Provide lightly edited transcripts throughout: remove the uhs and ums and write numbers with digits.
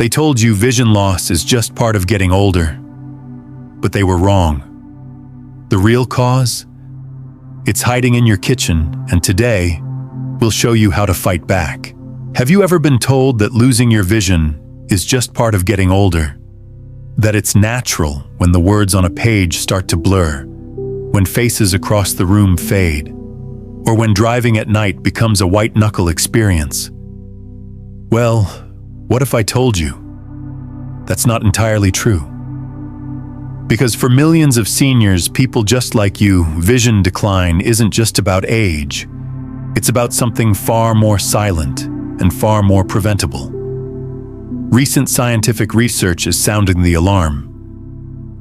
They told you vision loss is just part of getting older, but they were wrong. The real cause? It's hiding in your kitchen, and today, we'll show you how to fight back. Have you ever been told that losing your vision is just part of getting older? That it's natural when the words on a page start to blur, when faces across the room fade, or when driving at night becomes a white-knuckle experience? Well, what if I told you that's not entirely true? Because for millions of seniors, people just like you, vision decline isn't just about age. It's about something far more silent and far more preventable. Recent scientific research is sounding the alarm.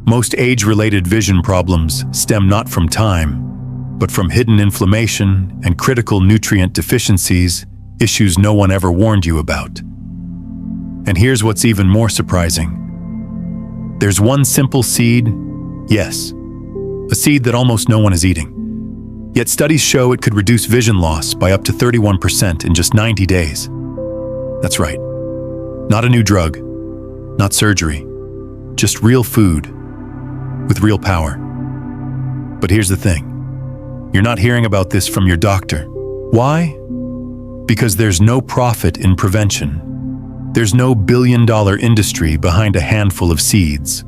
Most age-related vision problems stem not from time, but from hidden inflammation and critical nutrient deficiencies, issues no one ever warned you about. And here's what's even more surprising. There's one simple seed, yes, a seed that almost no one is eating. Yet studies show it could reduce vision loss by up to 31% in just 90 days. That's right. Not a new drug, not surgery, just real food with real power. But here's the thing. You're not hearing about this from your doctor. Why? Because there's no profit in prevention. There's no billion-dollar industry behind a handful of seeds.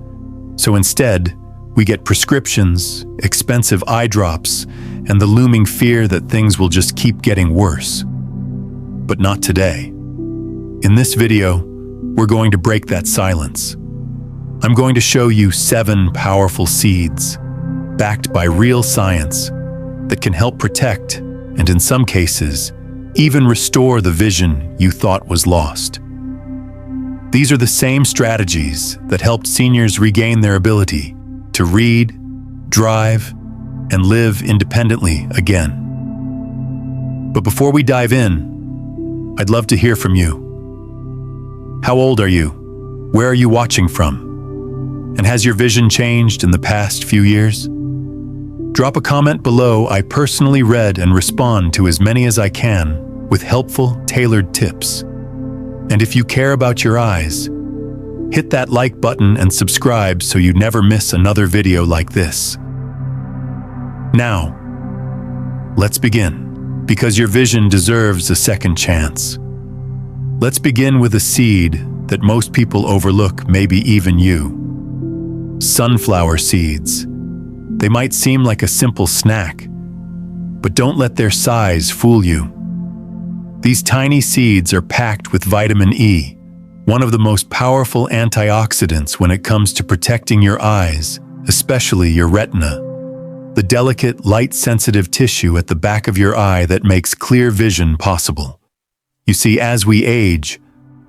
So instead, we get prescriptions, expensive eye drops, and the looming fear that things will just keep getting worse. But not today. In this video, we're going to break that silence. I'm going to show you 7 powerful seeds, backed by real science, that can help protect, and in some cases, even restore the vision you thought was lost. These are the same strategies that helped seniors regain their ability to read, drive, and live independently again. But before we dive in, I'd love to hear from you. How old are you? Where are you watching from? And has your vision changed in the past few years? Drop a comment below. I personally read and respond to as many as I can with helpful, tailored tips. And if you care about your eyes, hit that like button and subscribe so you never miss another video like this. Now, let's begin, because your vision deserves a second chance. Let's begin with a seed that most people overlook, maybe even you. Sunflower seeds. They might seem like a simple snack, but don't let their size fool you. These tiny seeds are packed with vitamin E, one of the most powerful antioxidants when it comes to protecting your eyes, especially your retina, the delicate, light-sensitive tissue at the back of your eye that makes clear vision possible. You see, as we age,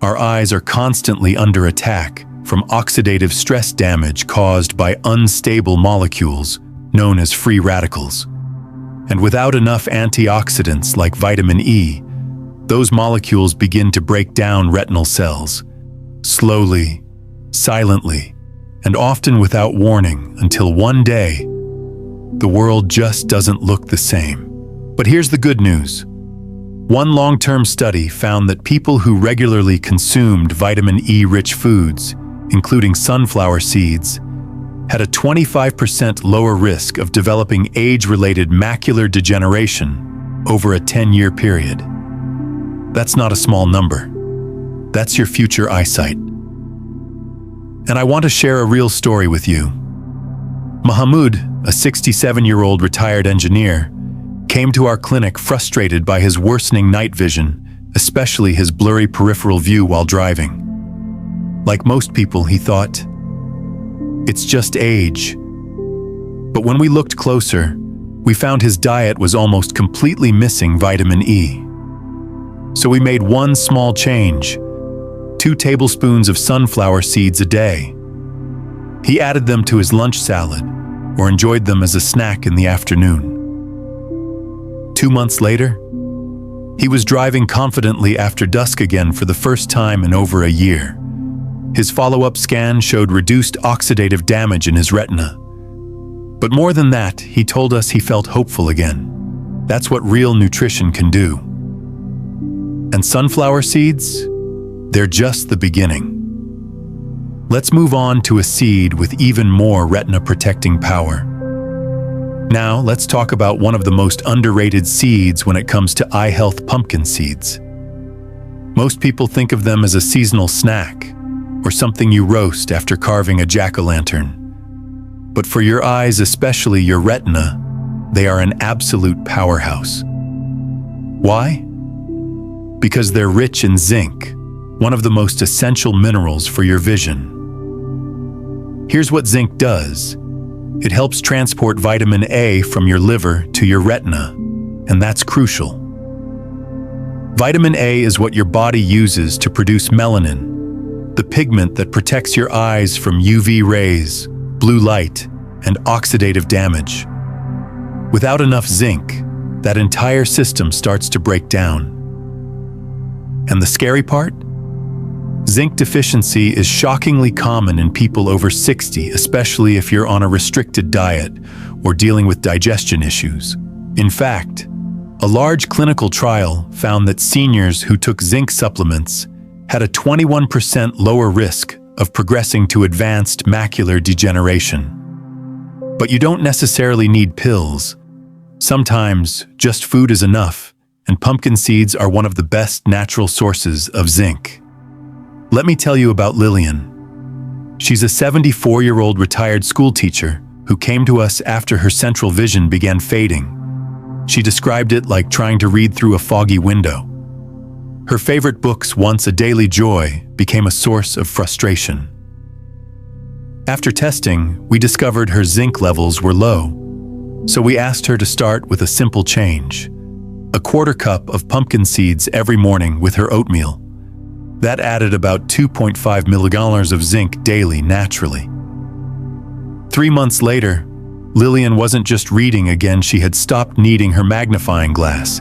our eyes are constantly under attack from oxidative stress damage caused by unstable molecules known as free radicals. And without enough antioxidants like vitamin E, those molecules begin to break down retinal cells, slowly, silently, and often without warning, until one day, the world just doesn't look the same. But here's the good news. One long-term study found that people who regularly consumed vitamin E-rich foods, including sunflower seeds, had a 25% lower risk of developing age-related macular degeneration over a 10-year period. That's not a small number. That's your future eyesight. And I want to share a real story with you. Mahmoud, a 67-year-old retired engineer, came to our clinic frustrated by his worsening night vision, especially his blurry peripheral view while driving. Like most people, he thought, it's just age. But when we looked closer, we found his diet was almost completely missing vitamin E. So we made one small change: 2 tablespoons of sunflower seeds a day. He added them to his lunch salad or enjoyed them as a snack in the afternoon. 2 months later, he was driving confidently after dusk again for the first time in over a year. His follow-up scan showed reduced oxidative damage in his retina. But more than that, he told us he felt hopeful again. That's what real nutrition can do. And sunflower seeds? They're just the beginning. Let's move on to a seed with even more retina protecting power. Now, let's talk about one of the most underrated seeds when it comes to eye health: pumpkin seeds. Most people think of them as a seasonal snack or something you roast after carving a jack-o'-lantern. But for your eyes, especially your retina, they are an absolute powerhouse. Why? Because they're rich in zinc, one of the most essential minerals for your vision. Here's what zinc does. It helps transport vitamin A from your liver to your retina, and that's crucial. Vitamin A is what your body uses to produce melanin, the pigment that protects your eyes from UV rays, blue light, and oxidative damage. Without enough zinc, that entire system starts to break down. And the scary part? Zinc deficiency is shockingly common in people over 60, especially if you're on a restricted diet or dealing with digestion issues. In fact, a large clinical trial found that seniors who took zinc supplements had a 21% lower risk of progressing to advanced macular degeneration. But you don't necessarily need pills. Sometimes just food is enough, and pumpkin seeds are one of the best natural sources of zinc. Let me tell you about Lillian. She's a 74-year-old retired school teacher who came to us after her central vision began fading. She described it like trying to read through a foggy window. Her favorite books, once a daily joy, became a source of frustration. After testing, we discovered her zinc levels were low, so we asked her to start with a simple change: a quarter cup of pumpkin seeds every morning with her oatmeal. That added about 2.5 milligrams of zinc daily naturally. 3 months later, Lillian wasn't just reading again, she had stopped needing her magnifying glass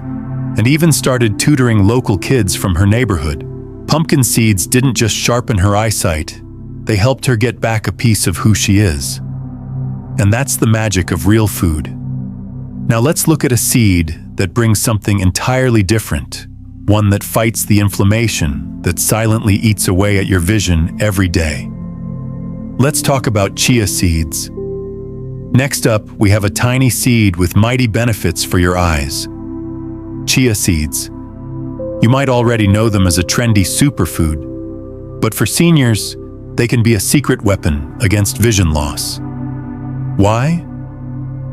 and even started tutoring local kids from her neighborhood. Pumpkin seeds didn't just sharpen her eyesight, they helped her get back a piece of who she is. And that's the magic of real food. Now let's look at a seed that brings something entirely different, one that fights the inflammation that silently eats away at your vision every day. Let's talk about chia seeds. Next up, we have a tiny seed with mighty benefits for your eyes. Chia seeds. You might already know them as a trendy superfood, but for seniors, they can be a secret weapon against vision loss. Why?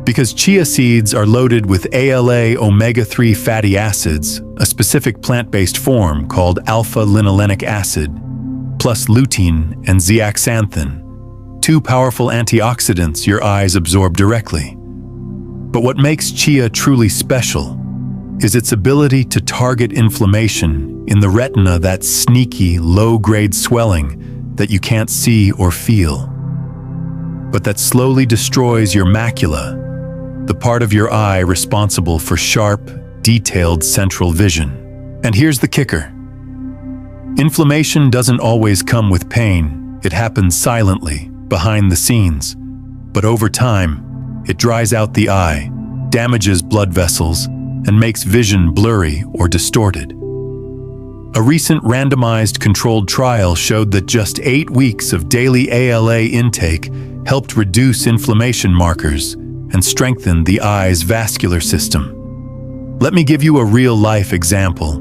Because chia seeds are loaded with ALA omega-3 fatty acids, a specific plant-based form called alpha-linolenic acid, plus lutein and zeaxanthin, two powerful antioxidants your eyes absorb directly. But what makes chia truly special is its ability to target inflammation in the retina, that sneaky, low-grade swelling that you can't see or feel, but that slowly destroys your macula, the part of your eye responsible for sharp, detailed central vision. And here's the kicker. Inflammation doesn't always come with pain. It happens silently, behind the scenes. But over time, it dries out the eye, damages blood vessels, and makes vision blurry or distorted. A recent randomized controlled trial showed that just 8 weeks of daily ALA intake helped reduce inflammation markers and strengthen the eye's vascular system. Let me give you a real-life example.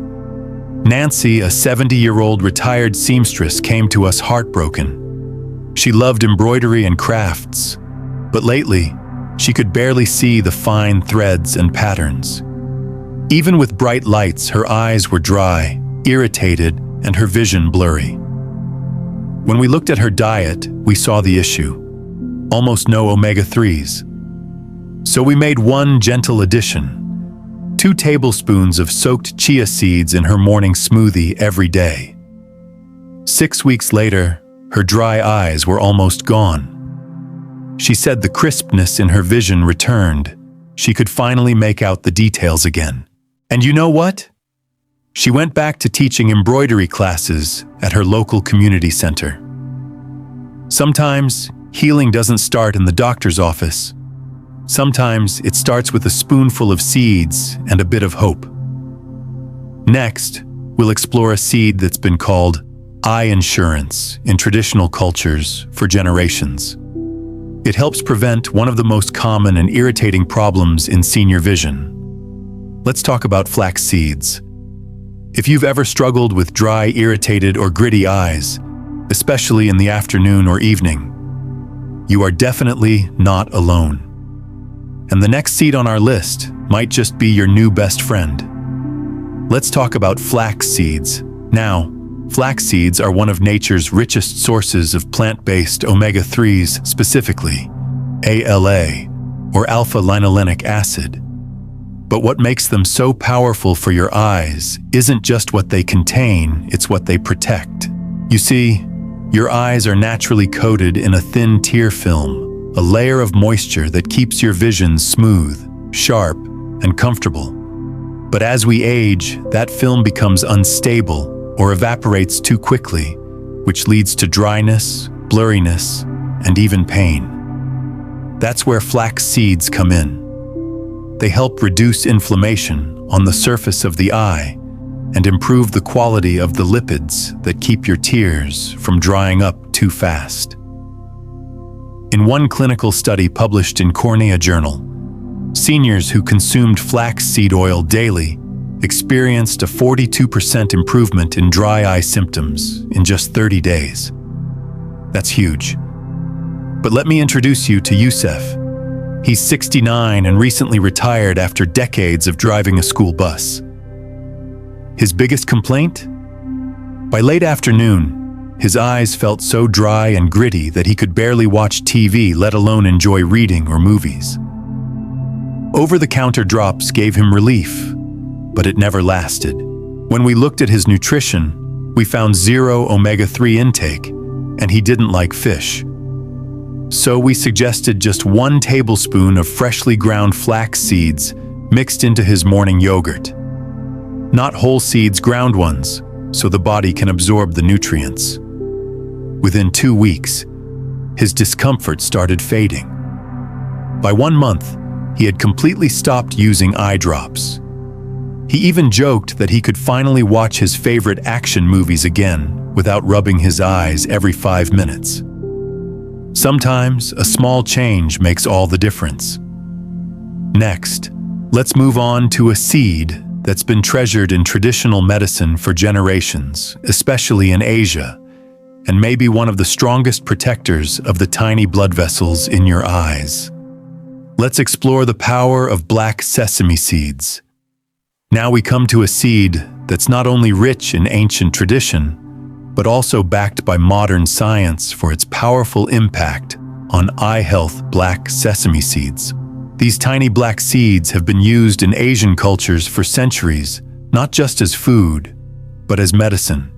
Nancy, a 70-year-old retired seamstress, came to us heartbroken. She loved embroidery and crafts, but lately, she could barely see the fine threads and patterns. Even with bright lights, her eyes were dry, irritated, and her vision blurry. When we looked at her diet, we saw the issue: almost no omega-3s. So we made one gentle addition: 2 tablespoons of soaked chia seeds in her morning smoothie every day. 6 weeks later, her dry eyes were almost gone. She said the crispness in her vision returned. She could finally make out the details again. And you know what? She went back to teaching embroidery classes at her local community center. Sometimes, healing doesn't start in the doctor's office. Sometimes it starts with a spoonful of seeds and a bit of hope. Next, we'll explore a seed that's been called eye insurance in traditional cultures for generations. It helps prevent one of the most common and irritating problems in senior vision. Let's talk about flax seeds. If you've ever struggled with dry, irritated, or gritty eyes, especially in the afternoon or evening, you are definitely not alone. And the next seed on our list might just be your new best friend. Let's talk about flax seeds. Now, flax seeds are one of nature's richest sources of plant-based omega-3s, specifically ALA, or alpha-linolenic acid. But what makes them so powerful for your eyes isn't just what they contain, it's what they protect. You see, your eyes are naturally coated in a thin tear film, a layer of moisture that keeps your vision smooth, sharp, and comfortable. But as we age, that film becomes unstable or evaporates too quickly, which leads to dryness, blurriness, and even pain. That's where flax seeds come in. They help reduce inflammation on the surface of the eye and improve the quality of the lipids that keep your tears from drying up too fast. In one clinical study published in Cornea Journal, seniors who consumed flax seed oil daily experienced a 42% improvement in dry eye symptoms in just 30 days. That's huge. But let me introduce you to Youssef. He's 69 and recently retired after decades of driving a school bus. His biggest complaint? By late afternoon, his eyes felt so dry and gritty that he could barely watch TV, let alone enjoy reading or movies. Over-the-counter drops gave him relief, but it never lasted. When we looked at his nutrition, we found zero omega-3 intake, and he didn't like fish. So we suggested just 1 tablespoon of freshly ground flax seeds mixed into his morning yogurt. Not whole seeds, ground ones, so the body can absorb the nutrients. Within 2 weeks, his discomfort started fading. By 1 month, he had completely stopped using eye drops. He even joked that he could finally watch his favorite action movies again without rubbing his eyes every 5 minutes. Sometimes, a small change makes all the difference. Next, let's move on to a seed that's been treasured in traditional medicine for generations, especially in Asia, and may be one of the strongest protectors of the tiny blood vessels in your eyes. Let's explore the power of black sesame seeds. Now we come to a seed that's not only rich in ancient tradition, but also backed by modern science for its powerful impact on eye health. Black sesame seeds. These tiny black seeds have been used in Asian cultures for centuries, not just as food, but as medicine.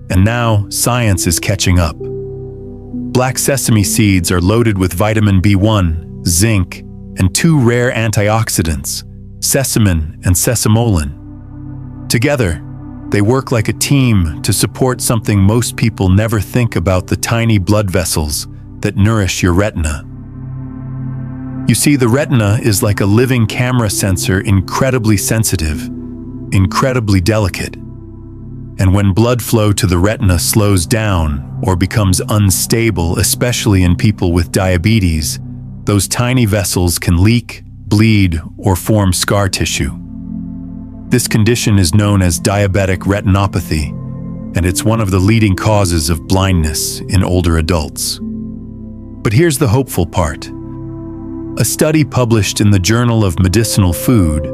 And now, science is catching up. Black sesame seeds are loaded with vitamin B1, zinc, and 2 rare antioxidants, sesamin and sesamolin. Together, they work like a team to support something most people never think about: the tiny blood vessels that nourish your retina. You see, the retina is like a living camera sensor, incredibly sensitive, incredibly delicate. And when blood flow to the retina slows down or becomes unstable, especially in people with diabetes, those tiny vessels can leak, bleed, or form scar tissue. This condition is known as diabetic retinopathy, and it's one of the leading causes of blindness in older adults. But here's the hopeful part. A study published in the Journal of Medicinal Food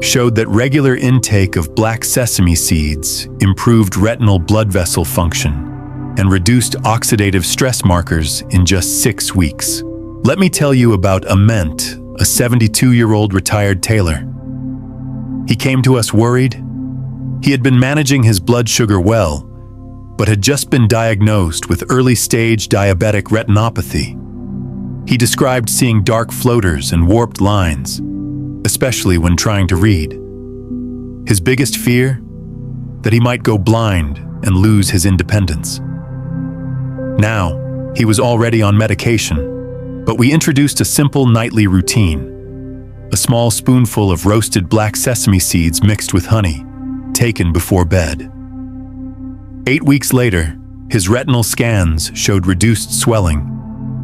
showed that regular intake of black sesame seeds improved retinal blood vessel function and reduced oxidative stress markers in just 6 weeks. Let me tell you about Ament, a 72-year-old retired tailor. He came to us worried. He had been managing his blood sugar well, but had just been diagnosed with early-stage diabetic retinopathy. He described seeing dark floaters and warped lines, especially when trying to read. His biggest fear? That he might go blind and lose his independence. Now, he was already on medication, but we introduced a simple nightly routine: a small spoonful of roasted black sesame seeds mixed with honey, taken before bed. 8 weeks later, His retinal scans showed reduced swelling,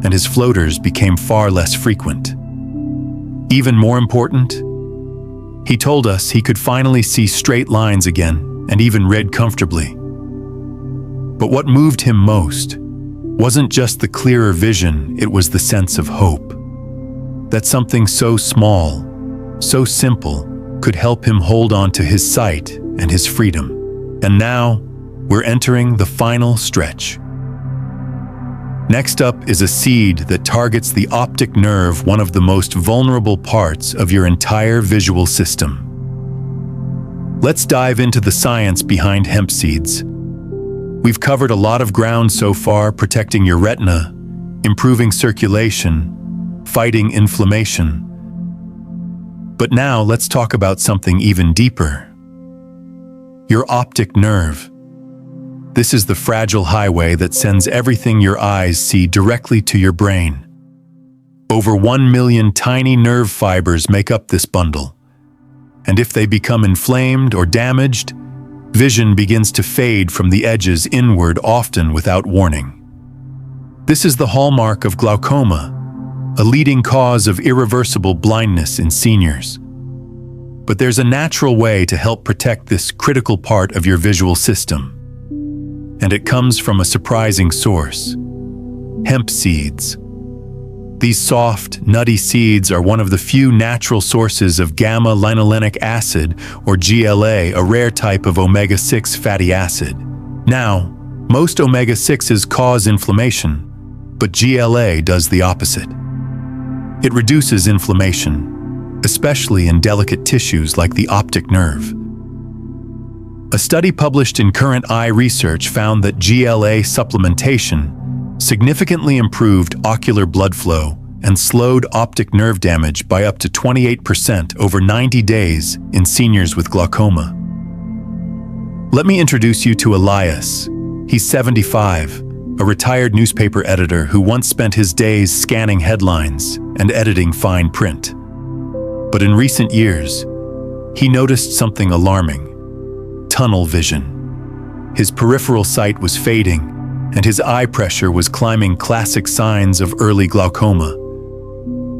and his floaters became far less frequent. Even more important, he told us he could finally see straight lines again and even read comfortably. But what moved him most wasn't just the clearer vision, it was the sense of hope. That something so small, so simple, could help him hold on to his sight and his freedom. And now, we're entering the final stretch. Next up is a seed that targets the optic nerve, one of the most vulnerable parts of your entire visual system. Let's dive into the science behind hemp seeds. We've covered a lot of ground so far, protecting your retina, improving circulation, fighting inflammation. But now let's talk about something even deeper. Your optic nerve. This is the fragile highway that sends everything your eyes see directly to your brain. Over 1 million tiny nerve fibers make up this bundle. And if they become inflamed or damaged, vision begins to fade from the edges inward, often without warning. This is the hallmark of glaucoma, a leading cause of irreversible blindness in seniors. But there's a natural way to help protect this critical part of your visual system. And it comes from a surprising source: hemp seeds. These soft, nutty seeds are one of the few natural sources of gamma-linolenic acid, or GLA, a rare type of omega-6 fatty acid. Now, most omega-6s cause inflammation, but GLA does the opposite. It reduces inflammation, especially in delicate tissues like the optic nerve. A study published in Current Eye Research found that GLA supplementation significantly improved ocular blood flow and slowed optic nerve damage by up to 28% over 90 days in seniors with glaucoma. Let me introduce you to Elias. He's 75, a retired newspaper editor who once spent his days scanning headlines and editing fine print. But in recent years, he noticed something alarming: tunnel vision. His peripheral sight was fading, and his eye pressure was climbing, classic signs of early glaucoma.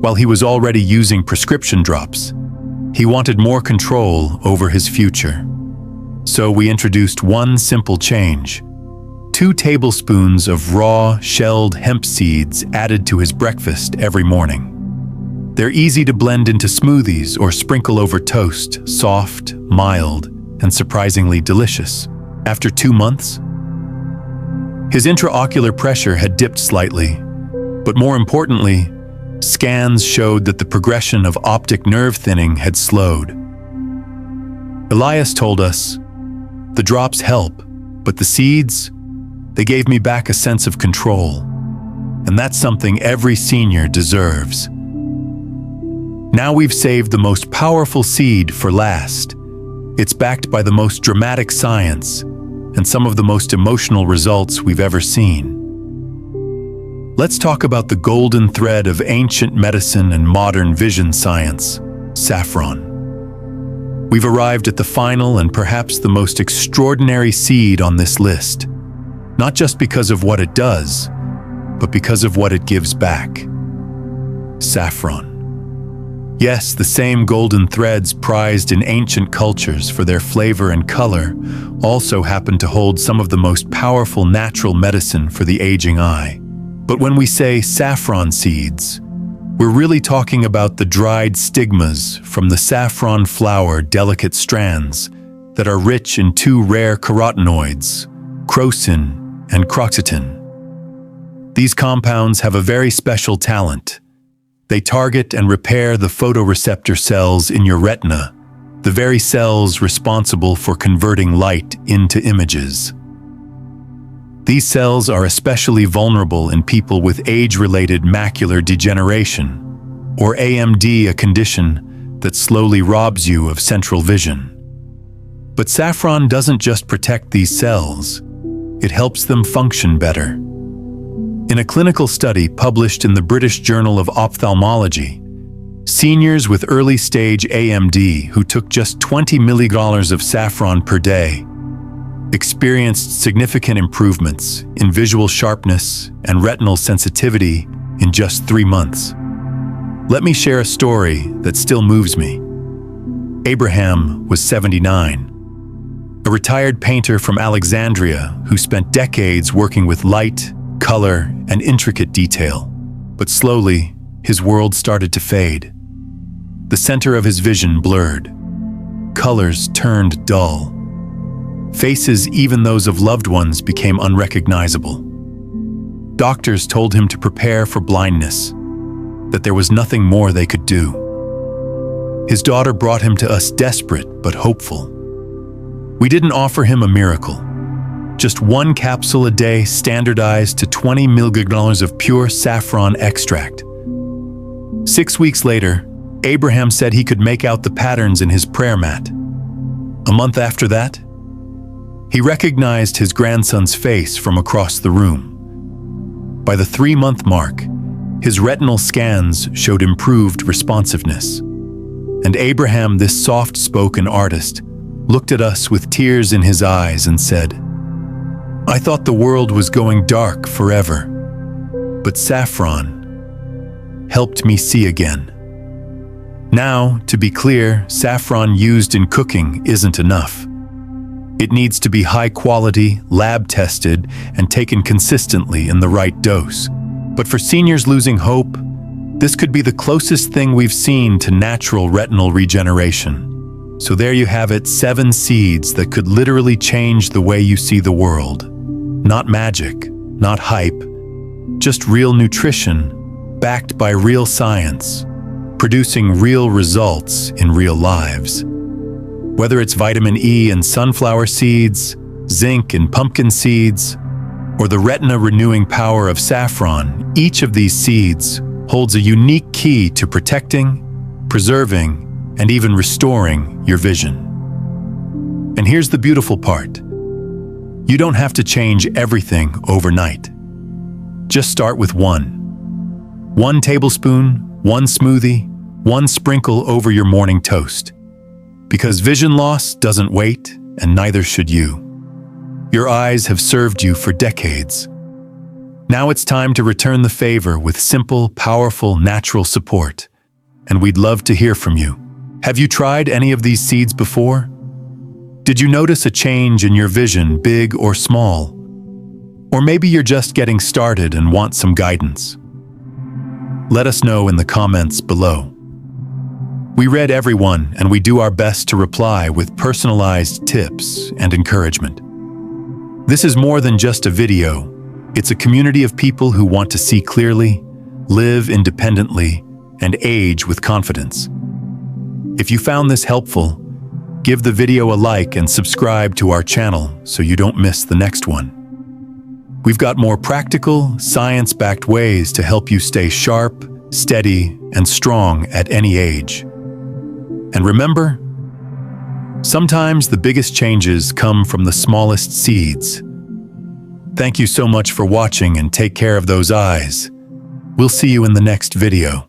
While he was already using prescription drops, he wanted more control over his future. So we introduced one simple change: 2 tablespoons of raw, shelled hemp seeds added to his breakfast every morning. They're easy to blend into smoothies or sprinkle over toast, soft, mild, and surprisingly delicious. After 2 months, his intraocular pressure had dipped slightly, but more importantly, scans showed that the progression of optic nerve thinning had slowed. Elias told us, "The drops help, but the seeds, they gave me back a sense of control. And that's something every senior deserves." Now we've saved the most powerful seed for last. It's backed by the most dramatic science and some of the most emotional results we've ever seen. Let's talk about the golden thread of ancient medicine and modern vision science: saffron. We've arrived at the final and perhaps the most extraordinary seed on this list, not just because of what it does, but because of what it gives back. Saffron. Yes, the same golden threads prized in ancient cultures for their flavor and color also happen to hold some of the most powerful natural medicine for the aging eye. But when we say saffron seeds, we're really talking about the dried stigmas from the saffron flower, delicate strands that are rich in 2 rare carotenoids, crocin and croxetin. These compounds have a very special talent. They target and repair the photoreceptor cells in your retina, the very cells responsible for converting light into images. These cells are especially vulnerable in people with age-related macular degeneration, or AMD, a condition that slowly robs you of central vision. But saffron doesn't just protect these cells, it helps them function better. In a clinical study published in the British Journal of Ophthalmology, seniors with early-stage AMD who took just 20 milligrams of saffron per day experienced significant improvements in visual sharpness and retinal sensitivity in just 3 months. Let me share a story that still moves me. Abraham was 79, a retired painter from Alexandria who spent decades working with light, color, and intricate detail. But slowly, his world started to fade. The center of his vision blurred. Colors turned dull. Faces, even those of loved ones, became unrecognizable. Doctors told him to prepare for blindness, that there was nothing more they could do. His daughter brought him to us desperate but hopeful. We didn't offer him a miracle. Just 1 capsule a day, standardized to 20 milligrams of pure saffron extract. 6 weeks later, Abraham said he could make out the patterns in his prayer mat. A month after that, he recognized his grandson's face from across the room. By the 3-month mark, his retinal scans showed improved responsiveness. And Abraham, this soft-spoken artist, looked at us with tears in his eyes and said, "I thought the world was going dark forever, but saffron helped me see again." Now, to be clear, saffron used in cooking isn't enough. It needs to be high quality, lab-tested, and taken consistently in the right dose. But for seniors losing hope, this could be the closest thing we've seen to natural retinal regeneration. So there you have it, 7 seeds that could literally change the way you see the world. Not magic, not hype, just real nutrition, backed by real science, producing real results in real lives. Whether it's vitamin E in sunflower seeds, zinc in pumpkin seeds, or the retina-renewing power of saffron, each of these seeds holds a unique key to protecting, preserving, and even restoring your vision. And here's the beautiful part. You don't have to change everything overnight. Just start with 1 tablespoon, 1 smoothie, 1 sprinkle over your morning toast. Because vision loss doesn't wait, and neither should you. Your eyes have served you for decades. Now it's time to return the favor with simple, powerful, natural support. And we'd love to hear from you. Have you tried any of these seeds before? Did you notice a change in your vision, big or small? Or maybe you're just getting started and want some guidance. Let us know in the comments below. We read everyone, and we do our best to reply with personalized tips and encouragement. This is more than just a video. It's a community of people who want to see clearly, live independently, and age with confidence. If you found this helpful, give the video a like and subscribe to our channel so you don't miss the next one. We've got more practical, science-backed ways to help you stay sharp, steady, and strong at any age. And remember, sometimes the biggest changes come from the smallest seeds. Thank you so much for watching, and take care of those eyes. We'll see you in the next video.